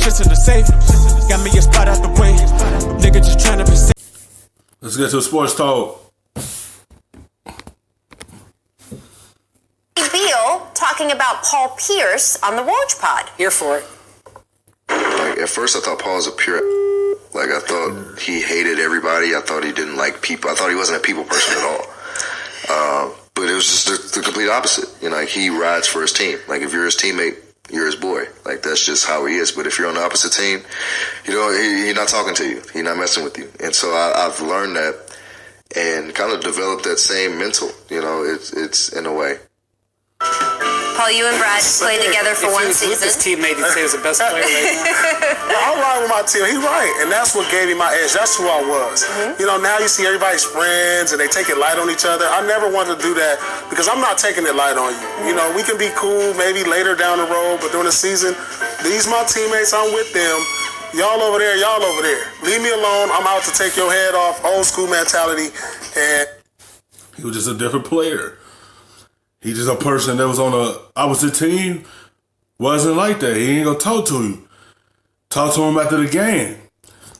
shit's in the safe. Got me a spot out the way. Nigga just tryna be safe. Let's get to sports talk. Beal talking about Paul Pierce on the Woj Pod. Here for it. Like, at first I thought Paul was a pure, like, I thought he hated everybody. I thought he didn't like people. I thought he wasn't a people person at all. But it was just the complete opposite. You know, like, he rides for his team. Like, if you're his teammate, you're his boy. Like, that's just how he is. But if you're on the opposite team, you know, he's not talking to you. He's not messing with you. And so I've learned that and kind of developed that same mental, you know, it's in a way. Paul, you and Brad played together for one season. His teammate, he'd say he's the best player right now. I'm riding with my team. He's right. And that's what gave me my edge. That's who I was. You know, now you see everybody's friends and they take it light on each other. I never wanted to do that because I'm not taking it light on you. You know, we can be cool maybe later down the road, but during the season, these my teammates, I'm with them. Y'all over there, y'all over there. Leave me alone. I'm out to take your head off. Old school mentality. And He was just a different player. He just a person that was on the opposite team. Wasn't like that. He ain't gonna talk to you. Talk to him after the game.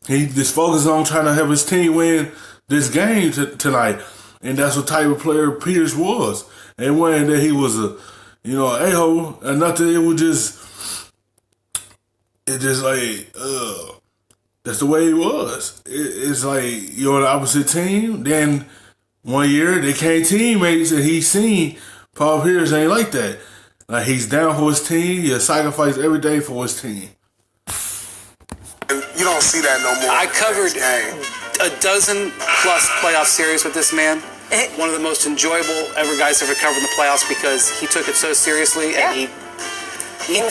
He just focused on trying to have his team win this game tonight. And that's what type of player Pierce was. It wasn't that he was a, you know, a-hole or nothing. It was just, like, that's the way he was. It's like you're on the opposite team. Then one year they came teammates and he seen Paul Pierce ain't like that. Like, he's down for his team. He'll sacrifice every day for his team. you don't see that no more. I covered a dozen plus playoff series with this man. One of the most enjoyable ever guys ever covered in the playoffs because he took it so seriously and he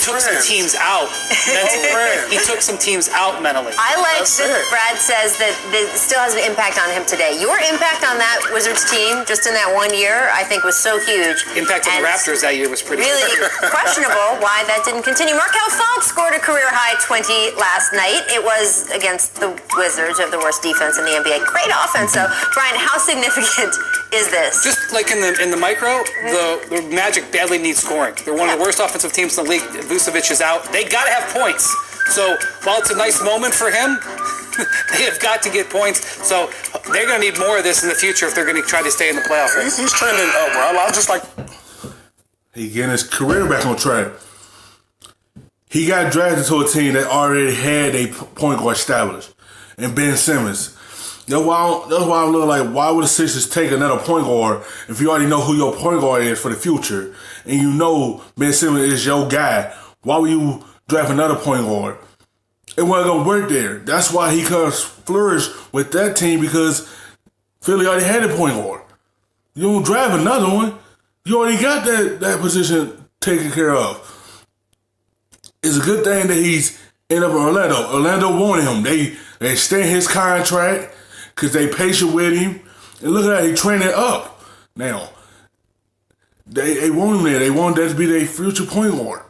took some teams out mentally. He took some teams out mentally. I like that Brad says that it still has an impact on him today. Your impact on that Wizards team, just in that 1 year, I think was so huge. Impact on the Raptors that year was pretty really questionable why that didn't continue. Markelle Fultz scored a career-high 20 last night. It was against the Wizards, who have the worst defense in the NBA. Great offense, though. Brian, how significant is this? Just like in the micro, the Magic badly need scoring. They're one of the worst offensive teams in the league. Vucevic is out. They got to have points. So while it's a nice moment for him, they have got to get points. So they're going to need more of this in the future if they're going to try to stay in the playoff race. He's trending up, bro. I just like... He getting his career back on track. He got drafted to a team that already had a point guard established, and Ben Simmons. That's why I'm looking like, why would the Sixers take another point guard if you already know who your point guard is for the future, and you know Ben Simmons is your guy? Why would you draft another point guard? It wasn't gonna work there. That's why he could flourish with that team, because Philly already had a point guard. You don't draft another one. You already got that position taken care of. It's a good thing that he's ended up in Orlando. Orlando wanted him. They extend his contract because they patient with him. And look at that, he training up now. They want him there. They want that to be their future point guard.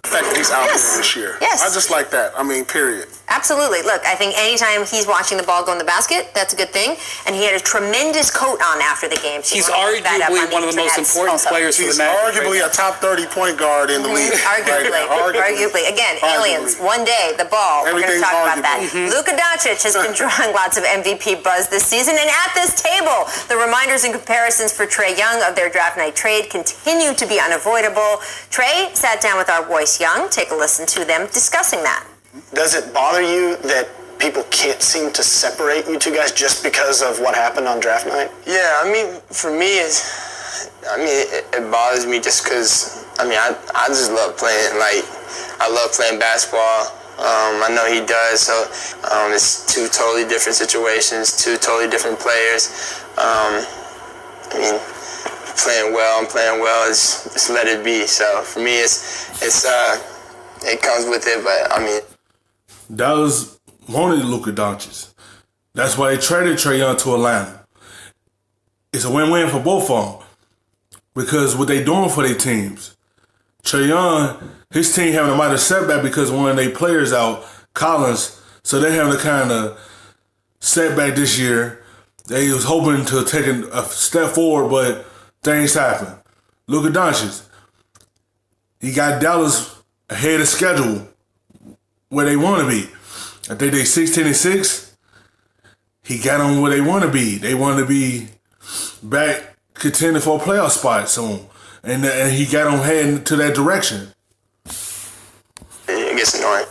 The fact that he's out there this year. Yes. I just like that. I mean, period. Absolutely. Look, I think anytime he's watching the ball go in the basket, that's a good thing. And he had a tremendous coat on after the game. So he's arguably one of the most important players for the Magic. He's arguably a top 30 point guard in the league. Arguably. Again, aliens. One day, the ball. We're going to talk about that. Luka Doncic has been drawing lots of MVP buzz this season. And at this table, the reminders and comparisons for Trae Young of their draft night trade continue to be unavoidable. Trae sat down with our voice Young. Take a listen to them discussing that. Does it bother you that people can't seem to separate you two guys just because of what happened on draft night? Yeah, I mean, for me, it bothers me just because, I just love playing. Like, I love playing basketball. I know he does, so it's two totally different situations, two totally different players. Playing well and playing well is just let it be. So for me, it comes with it, but Dallas wanted Luka Doncic. That's why they traded Trae Young to Atlanta. It's a win-win for both of them because what they doing for their teams. Trae Young, his team having a minor setback because one of their players out, Collins, so they having a kind of setback this year. They was hoping to take a step forward, but things happen. Luka Doncic, he got Dallas ahead of schedule where they want to be. I think they 16-6. He got them where they want to be. They want to be back contending for a playoff spot soon. And he got them heading to that direction. It gets annoying.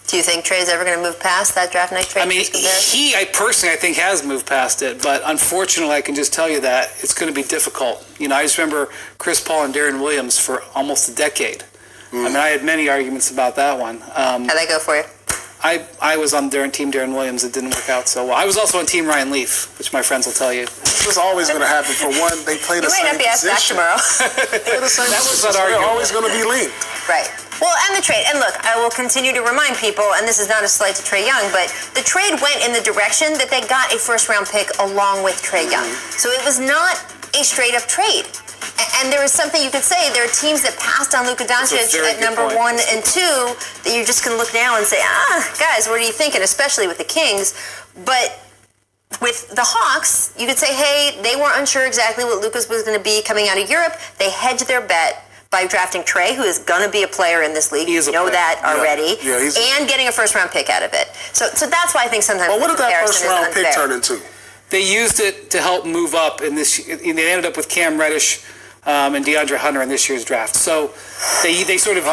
Do you think Trey's ever going to move past that draft night trade? I mean, I personally think has moved past it, but unfortunately, I can just tell you that it's going to be difficult. You know, I just remember Chris Paul and Darren Williams for almost a decade. I mean, I had many arguments about that one. How'd that go for you? I was on Team Darren Williams. It didn't work out so well. I was also on Team Ryan Leaf, which my friends will tell you. This was always going to happen. For one, they play the same position. You might not be asked back tomorrow. They play the same position. They're always going to be linked. Right. Well, and the trade, and look, I will continue to remind people, and this is not a slight to Trae Young, but the trade went in the direction that they got a first-round pick along with Trae Young. So it was not a straight-up trade. And there is something you could say. There are teams that passed on Luka Doncic at number 1 and 2 that you're just going to look now and say, guys, what are you thinking, especially with the Kings? But with the Hawks, you could say, hey, they were unsure exactly what Luka's was going to be coming out of Europe. They hedged their bet by drafting Trae, who is going to be a player in this league. You know that already. And getting a first-round pick out of it. So that's why I think sometimes what did that first-round pick turn into? They used it to help move up in this. They ended up with Cam Reddish and DeAndre Hunter in this year's draft. So they sort of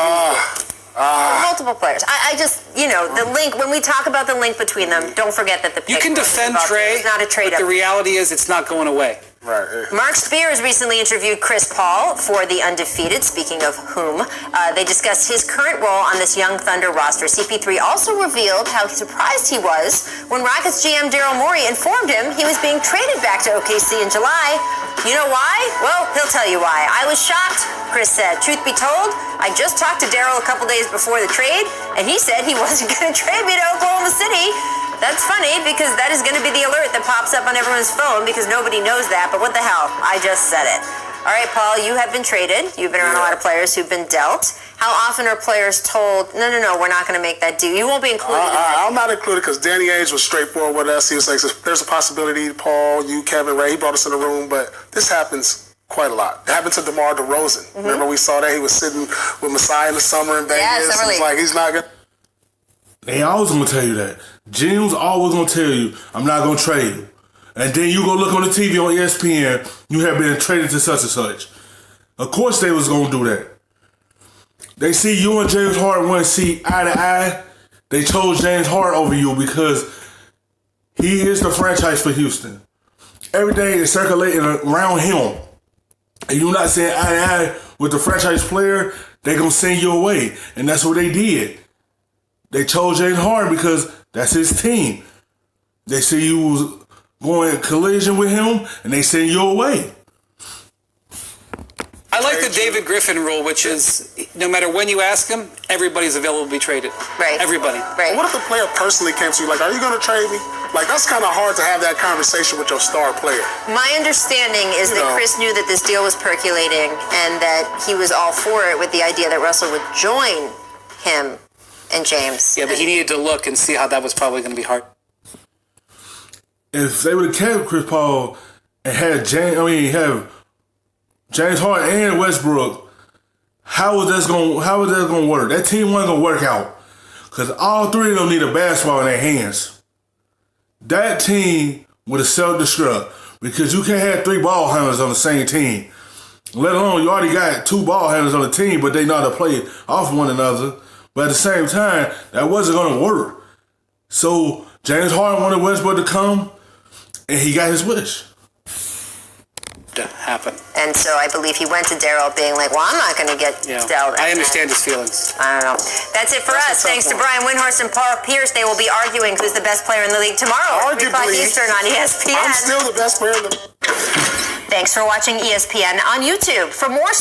multiple players. I just, the link, when we talk about the link between them, don't forget that the pick you can defend Trae, not a trade but the reality is it's not going away. Right. Mark Spears recently interviewed Chris Paul for The Undefeated, speaking of whom. They discussed his current role on this young Thunder roster. CP3 also revealed how surprised he was when Rockets GM Daryl Morey informed him he was being traded back to OKC in July. You know why? Well, he'll tell you why. I was shocked, Chris said. Truth be told, I just talked to Daryl a couple days before the trade, and he said he wasn't going to trade me to Oklahoma City. That's funny because that is going to be the alert that pops up on everyone's phone because nobody knows that. But what the hell? I just said it. All right, Paul, you have been traded. You've been around a lot of players who've been dealt. How often are players told, no, we're not going to make that deal? You won't be included in that. I'm not included because Danny Ainge was straightforward with us. He was like, there's a possibility, Paul, you, Kevin, Ray, he brought us in the room, but this happens quite a lot. It happened to DeMar DeRozan. Mm-hmm. Remember we saw that? He was sitting with Masai in the summer in Vegas. Yeah, Summer League. Like, he's not going to. They always going to tell you that. Jim's always going to tell you, I'm not going to trade you. And then you go look on the TV on ESPN, you have been traded to such and such. Of course they was going to do that. They see you and James Harden want to see eye to eye. They chose James Harden over you because he is the franchise for Houston. Everything is circulating around him. And you're not saying eye to eye with the franchise player, they're going to send you away. And that's what they did. They chose James Harden because that's his team. They see you was going in collision with him, and they send you away. I like the David Griffin rule, which is no matter when you ask him, everybody's available to be traded. Right. Everybody. Right. What if the player personally came to you like, are you going to trade me? Like, that's kind of hard to have that conversation with your star player. My understanding is that Chris knew that this deal was percolating and that he was all for it with the idea that Russell would join him and James. Yeah, but he needed to look and see how that was probably going to be hard. If they would have kept Chris Paul and had James Harden and Westbrook, how was that going to work? That team wasn't going to work out because all three of them need a basketball in their hands. That team would have self-destruct because you can't have 3 ball handlers on the same team. Let alone you already got 2 ball handlers on the team, but they know how to play off one another. But at the same time, that wasn't going to work. So James Harden wanted Westbrook to come, and he got his wish. To happen. And so I believe he went to Daryl being like, well, I'm not going to get dealt. I understand his feelings. I don't know. That's it for us. Thanks to Brian Windhorst and Paul Pierce. They will be arguing who's the best player in the league tomorrow. Arguably, 3 o'clock Eastern on ESPN. I'm still the best player in the Thanks for watching ESPN on YouTube. For more